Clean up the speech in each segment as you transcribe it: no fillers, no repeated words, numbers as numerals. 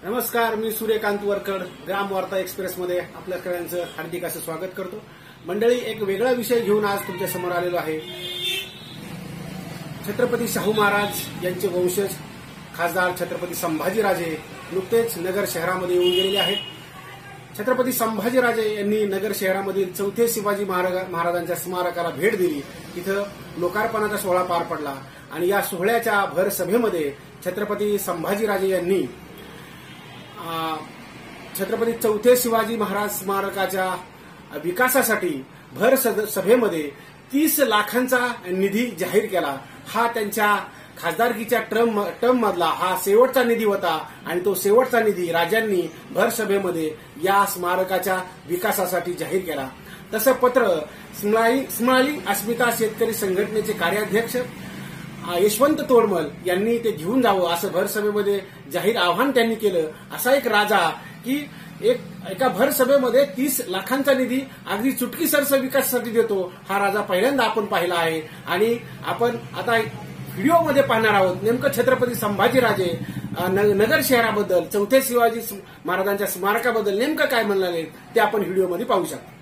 नमस्कार, मी सूर्यकांत वरकड ग्राम वार्ता एक्सप्रेसमध्ये आपल्या सगळ्यांचं हार्दिक असं स्वागत करतो. मंडळी, एक वेगळा विषय घेऊन आज तुमच्या समोर आलेलो आहे. छत्रपती शाहू महाराज यांचे वंशज खासदार छत्रपती संभाजीराजे नुकतेच नगर शहरामध्ये येऊन गेलेले आहेत. छत्रपती संभाजीराजे यांनी नगर शहरामधील चौथे शिवाजी महाराजांच्या स्मारकाला भेट दिली. तिथं लोकार्पणाचा सोहळा पार पडला आणि या सोहळ्याच्या भर सभेमध्ये छत्रपती संभाजीराजे यांनी छत्रपती चौथे शिवाजी महाराज स्मारकाच्या विकासासाठी भर सभेमध्ये 30 लाखांचा निधी जाहीर केला. हा त्यांच्या खासदारकीच्या टर्म मधला हा शेवटचा निधी होता आणि तो शेवटचा निधी राजांनी भर सभेमध्ये या स्मारकाच्या विकासासाठी जाहीर केला. तसं पत्र स्मळाली अस्मिता शेतकरी संघटनेचे कार्याध्यक्ष यशवंत तोडमल यांनी ते घेऊन जावं असं भर सभेमध्ये जाहीर आवाहन त्यांनी केलं. असा एक राजा की एका भर सभेमध्ये 30 लाखांचा निधी अगदी चुटकीसरसं विकासासाठी देतो, हा राजा पहिल्यांदा आपण पाहिला आहे. आणि आपण आता व्हिडिओमध्ये पाहणार आहोत नेमकं छत्रपती संभाजीराजे नगर शहराबद्दल, चौथे शिवाजी महाराजांच्या स्मारकाबद्दल नेमकं काय म्हणाले ते आपण व्हिडिओमध्ये पाहू शकतो.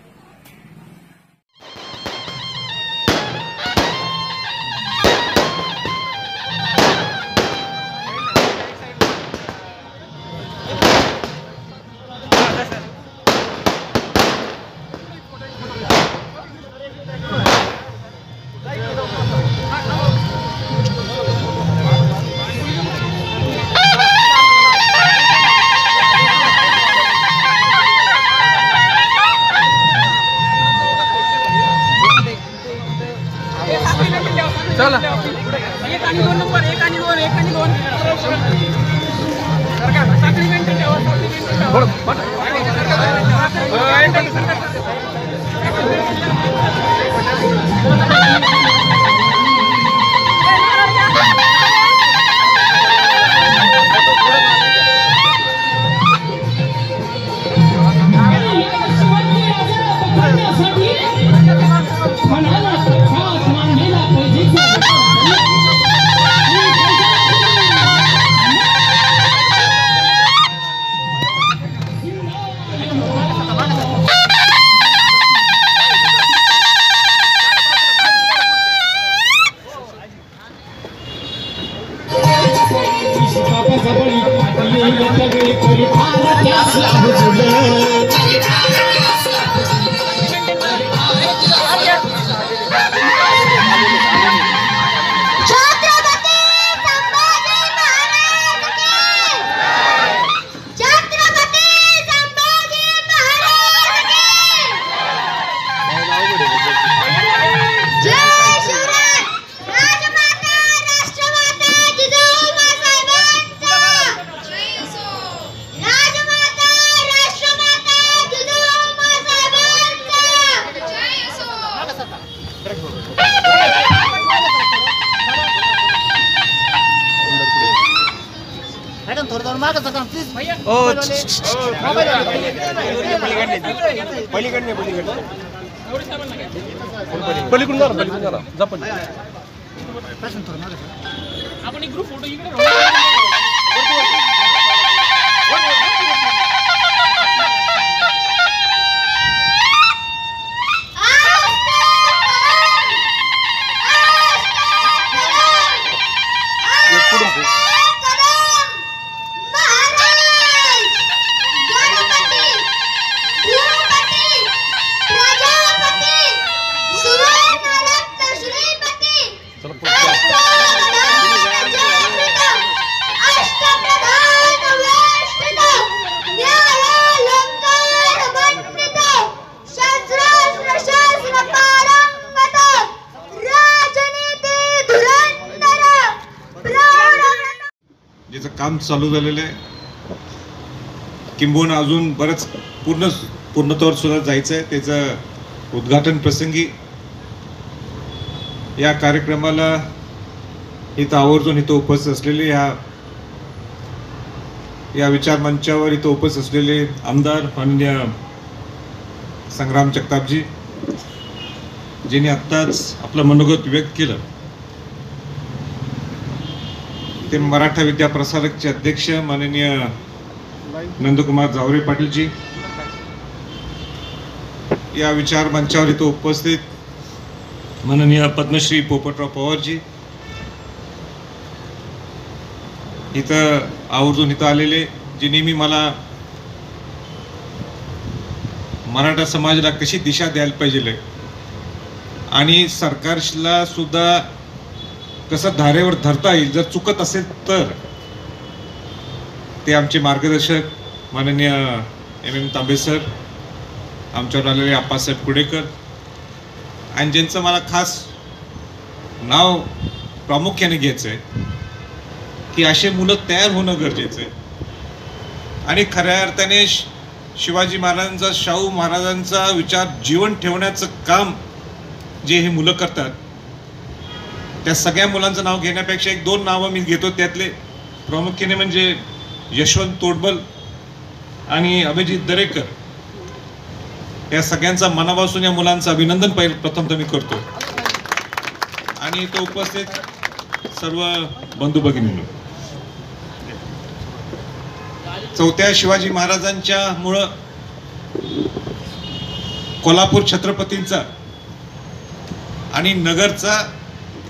चला एक आणि दोन नंबर एक आणि दोन साखळी मेंटेन ठेवा. पलीकडून जा आपण एक ग्रुप फोटो इकडे काम चालू झालेलं आहे. किंबहुना अजून बरंच पूर्णत्वावर सुद्धा जायचं आहे. त्याचं उद्घाटन प्रसंगी या कार्यक्रमाला इथं आवर्जून उपस्थित असलेले या विचार मंचावर उपस्थित असलेले आमदार माननीय संग्राम जगतापजी, जिने आत्ताच आपलं मनोगत व्यक्त केलं, ते मराठा विद्या प्रसारकचे अध्यक्ष माननीय नंदकुमार जावरे पाटीलजी, या विचार मंचावर इथं उपस्थित माननीय पद्मश्री पोपटराव पवारजी, इथं आवर्जून इथं आलेले जे नेहमी मला मराठा समाजाला कशी दिशा द्यायला पाहिजे आणि सरकारला सुद्धा कसं धारेवर धरता येईल जर चुकत असेल तर, ते आमचे मार्गदर्शक माननीय M तांबे सर, आमच्यावर आलेले आप्पासाहेब कुडेकर, आणि ज्यांचं मला खास नाव प्रामुख्याने घ्यायचं आहे की असे मुलं तयार होणं गरजेचं आहे. आणि खऱ्या अर्थाने शिवाजी महाराजांचा, शाहू महाराजांचा विचार जीवन ठेवण्याचं काम जे हे मुलं करतात, त्या सगळ्या मुलांचं नाव घेण्यापेक्षा एक दोन नावं मी घेतो. त्यातले प्रामुख्याने म्हणजे यशवंत तोडबल आणि अभिजित दरेकर, या सगळ्यांचा मनापासून या मुलांचं अभिनंदन प्रथम मी करतो. आणि इथं उपस्थित सर्व बंधू भगिनींनो, चौथ्या शिवाजी महाराजांच्या मुळे कोल्हापूर छत्रपतींचा आणि नगरचा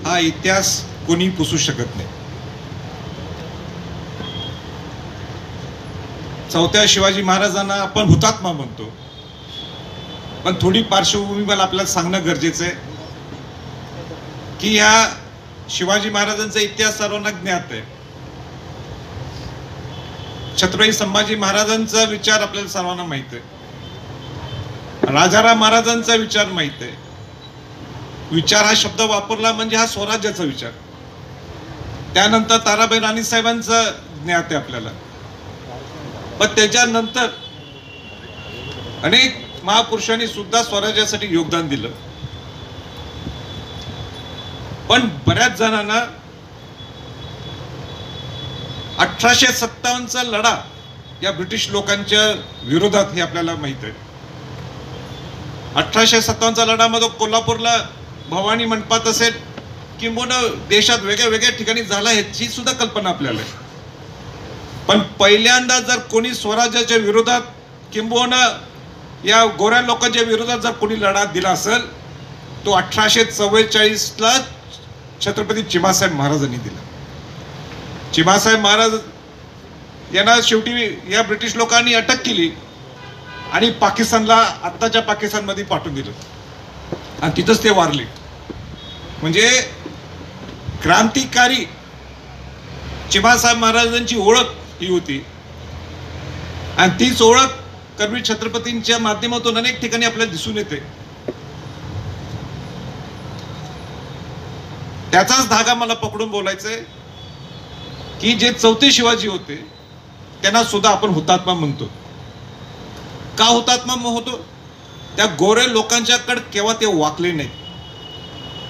हा इतिहास कोणी पुसू शकत नाही. चौथ्या शिवाजी महाराजांना आपण हुतात्मा म्हणतो, पण थोडी पार्श्वभूमी मला आपल्याला सांगणं गरजेचं आहे की या शिवाजी महाराजांचा इतिहास सर्वांना ज्ञात आहे. छत्रपती संभाजी महाराजांचा विचार आपल्याला सर्वांना माहित आहे. राजाराम महाराजांचा विचार माहित आहे. विचार हा शब्द वापरला म्हणजे हा स्वराज्याचा विचार. त्यानंतर ताराबाई राणी साहेबांचा ज्ञात आहे आपल्याला. पण त्याच्यानंतर अनेक महापुरुषांनी सुद्धा स्वराज्यासाठी योगदान दिलं. पण बऱ्याच जणांना 1857चा लढा या ब्रिटिश लोकांच्या विरोधात हे आपल्याला माहित आहे. 1857चा लढामध्ये कोल्हापूरला भवानी मंडपात असेल किंबहुना देशात वेगळ्या वेगळ्या ठिकाणी झाला ह्याची सुद्धा कल्पना आपल्याला आहे. पण पहिल्यांदा जर कोणी स्वराज्याच्या विरोधात किंबहुना या गोऱ्या लोकांच्या विरोधात जर कोणी लढा दिला असेल तो 1844ला छत्रपती चिमासाहेब महाराजांनी दिला. चिमासाहेब महाराज यांना शेवटी या ब्रिटिश लोकांनी अटक केली आणि पाकिस्तानला, आत्ताच्या पाकिस्तानमध्ये पाठवून दिलं आणि तिथंच ते वारले. म्हणजे क्रांतिकारी चिमासाहेब महाराजांची ओळख ही होती आणि तीच ओळख करवी छत्रपतींच्या माध्यमातून अनेक ठिकाणी आपल्याला दिसून येते. त्याचाच धागा मला पकडून बोलायचंय की जे चौथे शिवाजी होते त्यांना सुद्धा आपण हुतात्मा म्हणतो. का हुतात्मा होतो? त्या गोरे लोकांच्याकडे केव्हा ते वाकले नाही.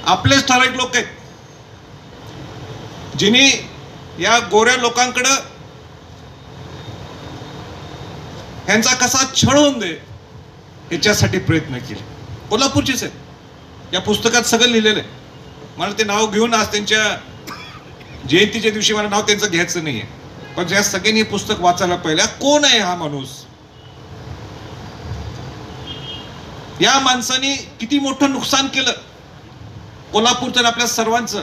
आपलेच ठराविक लोक आहेत जिनी या गोऱ्या लोकांकडे ह्यांचा कसा छळ होऊन दे याच्यासाठी प्रयत्न केले. कोल्हापूरचेच आहेत. या पुस्तकात सगळं लिहिलेलं आहे. मला ते नाव घेऊन आज त्यांच्या जयंतीच्या दिवशी मला नाव त्यांचं घ्यायचं नाहीये, पण ज्या सगळ्यांनी हे पुस्तक वाचायला पाहिलं. कोण आहे हा माणूस? या माणसाने किती मोठं नुकसान केलं कोल्हापूरचं आपल्या सर्वांचं,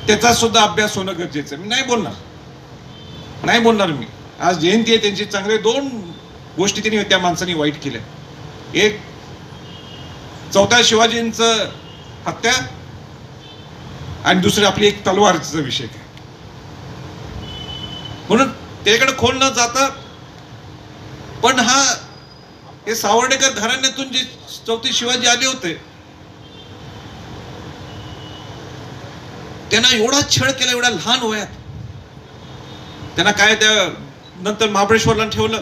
त्याचा सुद्धा अभ्यास होणं गरजेचं आहे. मी नाही बोलणार मी. आज जयंती आहे त्यांची. चांगले दोन गोष्टी त्यांनी त्या माणसाने वाईट केल्या. एक, चौथ्या शिवाजींचं हत्या आणि दुसरी आपली एक तलवारचा विषय काय. म्हणून त्याकडे खोल न जाता पण हे सावर्डेकर घराण्यातून जे चौथे शिवाजी आले होते त्यांना एवढा छळ केला एवढ्या लहान वयात. त्यांना काय त्या नंतर महाबळेश्वरला ठेवलं.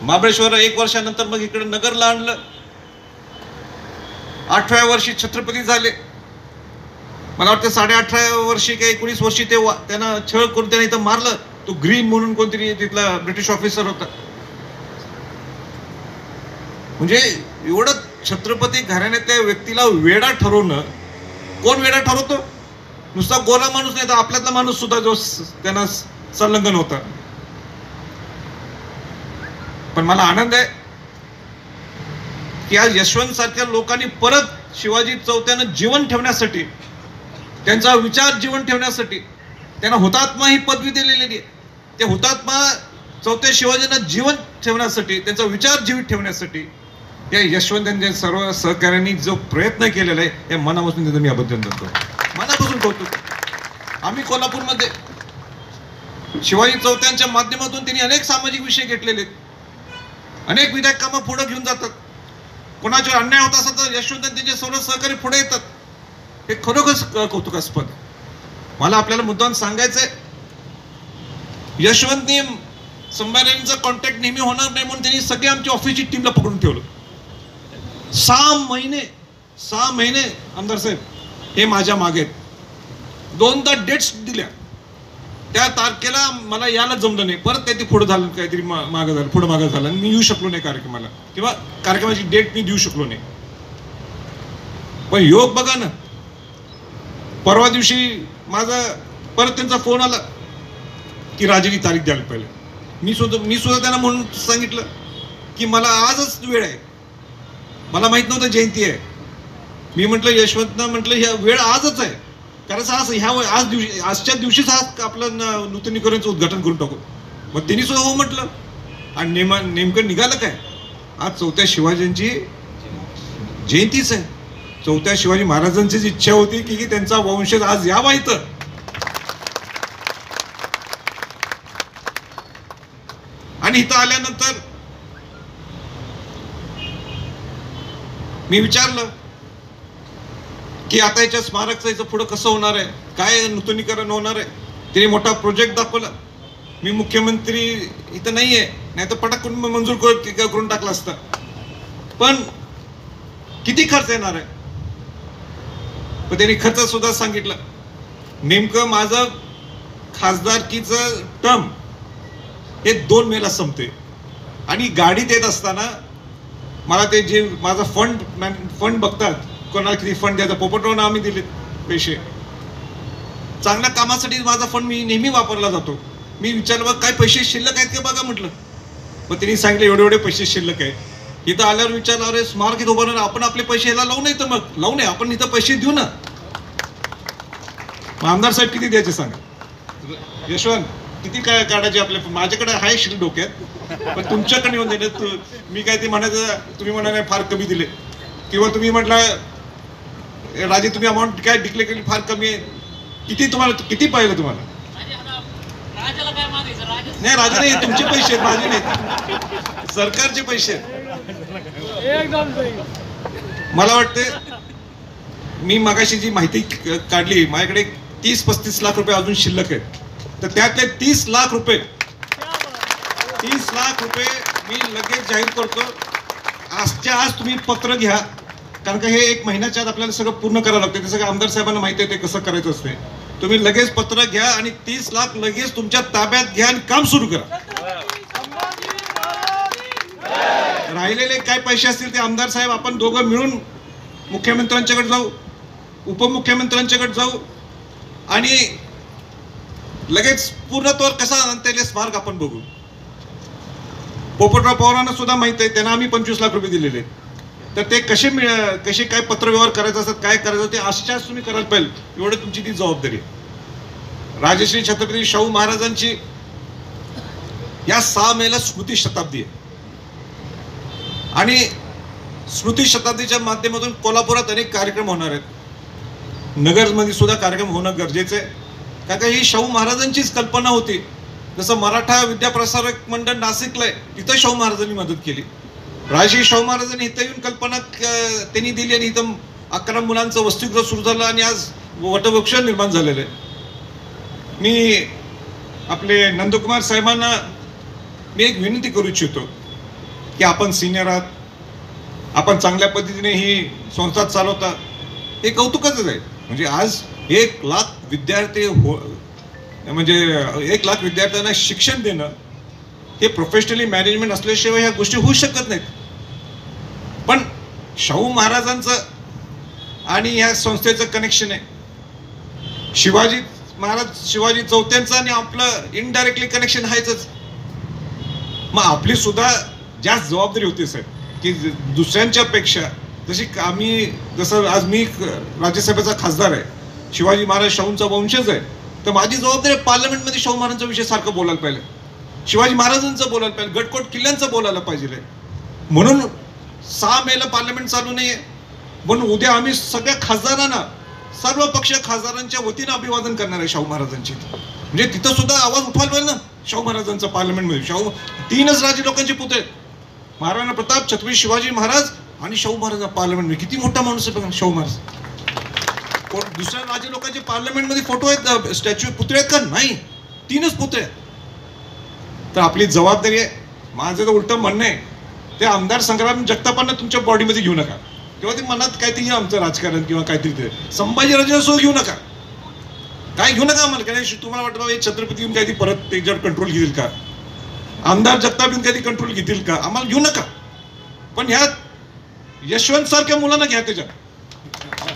महाबळेश्वरला 1 वर्षानंतर मग इकडे नगरला आणलं. 8व्या वर्षी छत्रपती झाले. मला वाटतं 18.5 वर्षी काय 19 वर्षी ते त्यांना छळ करून त्यांना इथं मारलं. तो ग्रीन म्हणून कोणतरी तिथला ब्रिटिश ऑफिसर होता. म्हणजे एवढं छत्रपती घराण्यातल्या व्यक्तीला वेडा ठरवणं. कोण वेडा ठरवतो? नुसता गोरा माणूस नाही तर आपल्यातला माणूस सुद्धा जो त्यांना संलग्न होता. पण मला आनंद आहे की आज यशवंत सारख्या लोकांनी परत शिवाजी चौथ्यानं जीवन ठेवण्यासाठी, त्यांचा विचार जीवन ठेवण्यासाठी त्यांना हुतात्मा ही पदवी दिलेली आहे. ते हुतात्मा चौथ्या शिवाजींना जीवन ठेवण्यासाठी, त्यांचा विचार जीवित ठेवण्यासाठी या यशवंतांच्या सर्व सहकार्यांनी जो प्रयत्न केलेला आहे, हे मनापासून त्यांचं मी अभिनंदन करतो, मनापासून कौतुक. आम्ही कोल्हापूरमध्ये शिवाजी चौथ्यांच्या माध्यमातून त्यांनी अनेक सामाजिक विषय घेतलेले आहेत, अनेक विधायक कामं पुढे घेऊन जातात. कोणाच्यावर अन्याय होत असेल तर यशवंत त्यांचे सर्व सहकारी पुढे येतात. हे खरोखर कौतुकास्पद. मला आपल्याला मुद्दाम सांगायचंय, यशवंतनी संभाजींचा कॉन्टॅक्ट नेहमी होणार नाही म्हणून त्यांनी सगळी आमच्या ऑफिसची टीमला पकडून ठेवलं. 6 महिने आमदार साहेब हे माझ्या मागे आहेत. 2दा डेट्स दिल्या, त्या तारखेला मला यायला जमलं नाही, परत काहीतरी पुढे झालं, काहीतरी मागं झालं, पुढे मागं झालं, मी येऊ शकलो नाही कार्यक्रमाला, किंवा कार्यक्रमाची डेट मी देऊ शकलो नाही. पण योग बघा ना, परवा दिवशी माझा परत त्यांचा फोन आला की राजेची तारीख द्यायला पाहिजे. मी सुद्धा त्यांना म्हणून सांगितलं की मला आजच वेळ आहे, मला माहित नव्हतं जयंती आहे. मी म्हटलं यशवंतना, म्हटलं ह्या वेळ आजच आहे, कारण आजच्या दिवशीच आज आपलं नूतनीकरणाचं उद्घाटन करून टाकू. मग त्यांनी सुद्धा हो म्हटलं. आणि नेमकं निघालं काय, आज चौथ्या शिवाजींची जयंतीच आहे. चौथ्या शिवाजी महाराजांचीच इच्छा होती की त्यांचा वंशज आज यावा इथं. आणि इथं आल्यानंतर मी विचारलं की आता याच्या स्मारकचं याचं पुढं कसं होणार आहे, काय नूतनीकरण होणार आहे. तिने मोठा प्रोजेक्ट दाखवला. मी मुख्यमंत्री इथं नाहीये, नाही तर पटक करून मंजूर करून टाकला असता. पण किती खर्च येणार आहे, पण त्यांनी खर्च सुद्धा सांगितलं. नेमकं माझं खासदारकीचं टर्म हे 2 मेला संपते, आणि गाडीत येत असताना मला ते जे माझा फंड बघतात, कोणाला किती फंड द्यायचा, पोपटरावनं आम्ही दिले पैसे. चांगल्या कामासाठी माझा फंड मी नेहमी वापरला जातो. मी विचारलं बघ काय पैसे शिल्लक आहेत का बघा म्हटलं. मग त्यांनी सांगितलं एवढे पैसे शिल्लक आहे. इथं आल्यावर विचारलं, अरे स्मारक इथं उभारणार, आपण आपले पैसे ह्याला लावू नाही तर मग लावू नये, आपण इथं पैसे देऊ ना. आमदार साहेब किती द्यायचे सांगा, यशवंत किती काय काढायचे आपल्या, माझ्याकडे आहे शिल्लक डोक्यात, पण तुमच्याकडे येऊन देणे. मी काय ते म्हणायचं, तुम्ही म्हणाले फार कमी दिले, किंवा तुम्ही म्हटलं राजे तुम्ही अमाऊंट काय डिक्लेअर केली फार कमी आहे. किती तुम्हाला किती पाहिलं तुम्हाला? नाही राजा नाही, तुमचे पैसे आहेत, माझे नाहीत, सरकारचे पैसे आहेत. मला वाटते मी मगाशी जी माहिती काढली, माझ्याकडे 30-35 लाख रुपये अजून शिल्लक आहेत. तर त्यातले 30 लाख रुपये मी लगेच जाहीर करतो. आजच्या आज तुम्ही पत्र घ्या, कारण का हे 1 महिन्याच्या आत आपल्याला सगळं पूर्ण करावं लागतं. ते सगळं आमदार साहेबांना माहिती आहे ते कसं करायचं असते. तुम्ही लगेच पत्र घ्या आणि 30 लाख लगेच तुमच्या ताब्यात घ्या आणि काम सुरू करा. राहिलेले काय पैसे असतील ते आमदार साहेब आपण दोघं मिळून मुख्यमंत्र्यांच्याकडे जाऊ, उपमुख्यमंत्र्यांच्याकडे जाऊ, आणि लगेच पूर्णत्वावर कसा आणता येईल स्मारक आपण बघू. पोपटराव पवारांना सुद्धा माहित आहे, त्यांना आम्ही 25 लाख रुपये दिलेले. तर ते कसे काय पत्रव्यवहार करायचा असतात, काय करायचं ते आजच्याच तुम्ही करायला पाहिजे, एवढं तुमची ती जबाबदारी. राजश्री छत्रपती शाहू महाराजांची या 6 मेला स्मृती शताब्दी आहे, आणि स्मृती शताब्दीच्या माध्यमातून कोल्हापुरात अनेक कार्यक्रम होणार आहेत. नगरमध्ये सुद्धा कार्यक्रम होणं गरजेचं आहे, कारण का ही शाहू महाराजांचीच कल्पना होती. जसं मराठा विद्याप्रसारक मंडळ नाशिकला आहे, तिथं शाहू महाराजांनी मदत केली. राजश्री शाहू महाराजांनी इथं येऊन कल्पना त्यांनी दिली, आणि इथं 11 मुलांचं वसतिगृह सुरू झालं, आणि आज वटवृक्ष निर्माण झालेलं आहे. मी आपले नंदकुमार साहेबांना मी एक विनंती करू इच्छितो की आपण सिनियर आहात, आपण चांगल्या पद्धतीने ही संस्था चालवता, हे कौतुकाचंच आहे. म्हणजे आज 1 लाख विद्यार्थी म्हणजे 1 लाख विद्यार्थ्यांना शिक्षण देणं हे प्रोफेशनली मॅनेजमेंट असल्याशिवाय ह्या गोष्टी होऊ शकत नाहीत. पण शाहू महाराजांचं आणि ह्या संस्थेचं कनेक्शन आहे. शिवाजी चौथ्यांचं आणि आपलं इनडायरेक्टली कनेक्शन आहेच. मग आपली सुद्धा जास्त जबाबदारी होती साहेब, की दुसऱ्यांच्या पेक्षा जसं आज मी राज्यसभेचा खासदार आहे, शिवाजी महाराज शाहूंचा वंशज आहे, तर माझी जबाबदारी पार्लमेंटमध्ये शाहू महाराजांचा विषय सारखं बोलायला पाहिजे, शिवाजी महाराजांचं बोलायला पाहिजे, गडकोट किल्ल्यांचं बोलायला पाहिजे. म्हणून 6 मेला पार्लमेंट चालू नाहीये, म्हणून उद्या आम्ही सगळ्या खासदारांना, सर्व पक्ष खासदारांच्या वतीनं अभिवादन करणार आहे शाहू महाराजांची. म्हणजे तिथं सुद्धा आवाज उठवायला पाहिजे ना शाहू महाराजांचा पार्लमेंटमध्ये. 3च राजे लोकांचे पुतळे, महाराणा प्रताप, छत्रपती शिवाजी महाराज आणि शाहू महाराज पार्लमेंटमध्ये. किती मोठा माणूस आहे बघा शाहू महाराज. दुसऱ्या राजे लोकांचे पार्लमेंटमध्ये फोटो आहेत, स्टॅच्यू, पुतळे आहेत का? नाही, 3च पुतळे. तर आपली जबाबदारी आहे. माझं तर उलटं म्हणणं आहे, ते आमदार संग्राम जगतापांना तुमच्या बॉडीमध्ये घेऊ नका, किंवा ते मनात काहीतरी आमचं राजकारण किंवा काहीतरी ते संभाजीराजांसोबत घेऊ नका, काय घेऊ नका आम्हाला. कारण तुम्हाला वाटतं बाबा छत्रपती येऊन काहीतरी परत त्याच्यावर कंट्रोल घेतील का, आमदार जगताप येऊन काहीतरी कंट्रोल घेतील का, आम्हाला घेऊ नका. पण ह्यात यशवंत सारख्या मुलांना घ्या त्याच्यात.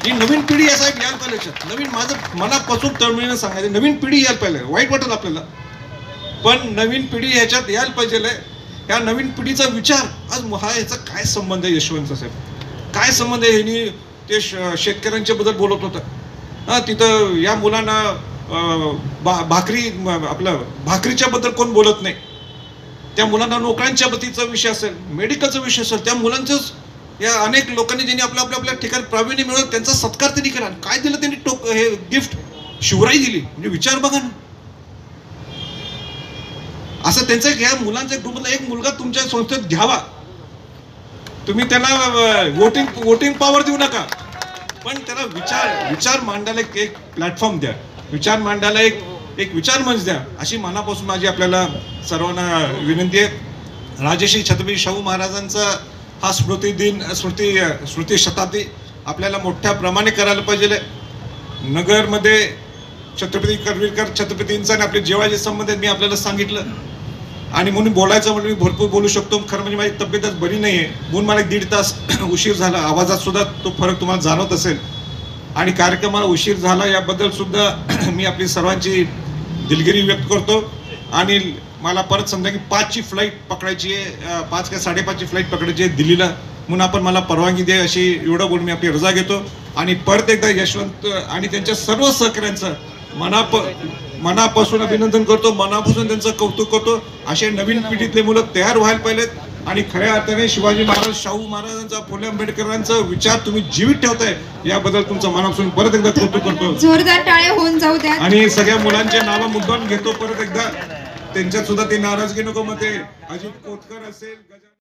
ही नवीन पिढी या साहेब यायला पाहिजे याच्यात. नवीन, माझं मनापासून तळमळीनं सांगायचं, नवीन पिढी यायला पाहिजे. वाईट वाटेल आपल्याला, पण नवीन पिढी ह्याच्यात यायला पाहिजे. ह्या नवीन पिढीचा विचार आज ह्याचा काय संबंध आहे यशवंत साहेब, काय संबंध आहे. ह्यांनी ते शेतकऱ्यांच्या बद्दल बोलत होतं, तिथं या मुलांना भाकरीच्या बद्दल कोण बोलत नाही. त्या मुलांना नोकऱ्यांच्या बद्दलचा विषय असेल, मेडिकलचा विषय असेल, त्या मुलांचंच या अनेक लोकांनी ज्यांनी आपल्या ठिकाणी प्रावीण्य मिळवलं त्यांचा सत्कार त्यांनी केला. काय दिलं त्यांनी हे गिफ्ट, शिवराई दिली. म्हणजे विचार बघा ना. असं त्यांचं घ्या, मुलांच्या ग्रुपला एक मुलगा तुमच्या संस्थेत घ्यावा. तुम्ही त्याला वोटिंग पॉवर देऊ नका, पण त्याला विचार मांडायला एक प्लॅटफॉर्म द्या, विचार मांडायला एक विचार मंच द्या. अशी मनापासून माझी आपल्याला सर्वांना विनंती आहे. राजश्री छत्रपती शाहू महाराजांचा हा स्मृती शताब्दी आपल्याला मोठ्या प्रमाणे करायला पाहिजे. नगरमध्ये छत्रपती करवीरकर छत्रपतींचा आणि आपले जेव्हा जे संबंध आहेत मी आपल्याला सांगितलं, आणि म्हणून बोलायचं म्हणजे मी भरपूर बोलू शकतो. खरं म्हणजे माझी तब्येतच बरी नाही आहे, म्हणून मला 1.5 तास उशीर झाला. आवाजात सुद्धा तो फरक तुम्हाला जाणवत असेल, आणि कार्यक्रमाला उशीर झाला याबद्दल सुद्धा मी आपली सर्वांची दिलगिरी व्यक्त करतो. आणि मला परत समजा की 5ची फ्लाईट पकडायची आहे, 5 का 5:30ची फ्लाईट पकडायची आहे दिल्लीला, म्हणून आपण मला परवानगी द्या अशी एवढं बोलून मी आपली रजा घेतो. आणि परत एकदा यशवंत आणि त्यांच्या सर्व सहकाऱ्यांचं मनापासून अभिनंदन करतो, मनापासून त्यांचं कौतुक करतो. असे नवीन पिढीतले मुलं तयार व्हायला पाहिजेत, आणि खऱ्या अर्थाने शिवाजी महाराज, शाहू महाराजांचा, फुले आंबेडकरांचा विचार तुम्ही जीवित ठेवताय याबद्दल तुमचं मनापासून परत एकदा कौतुक करतो. जोरदार टाळ्या होऊन जाऊ द्या. आणि सगळ्या मुलांचे नाव मुद्दाम घेतो परत एकदा, त्यांच्यात सुद्धा ते नाराजगी नको. मग ते अजित कोतकर असेल,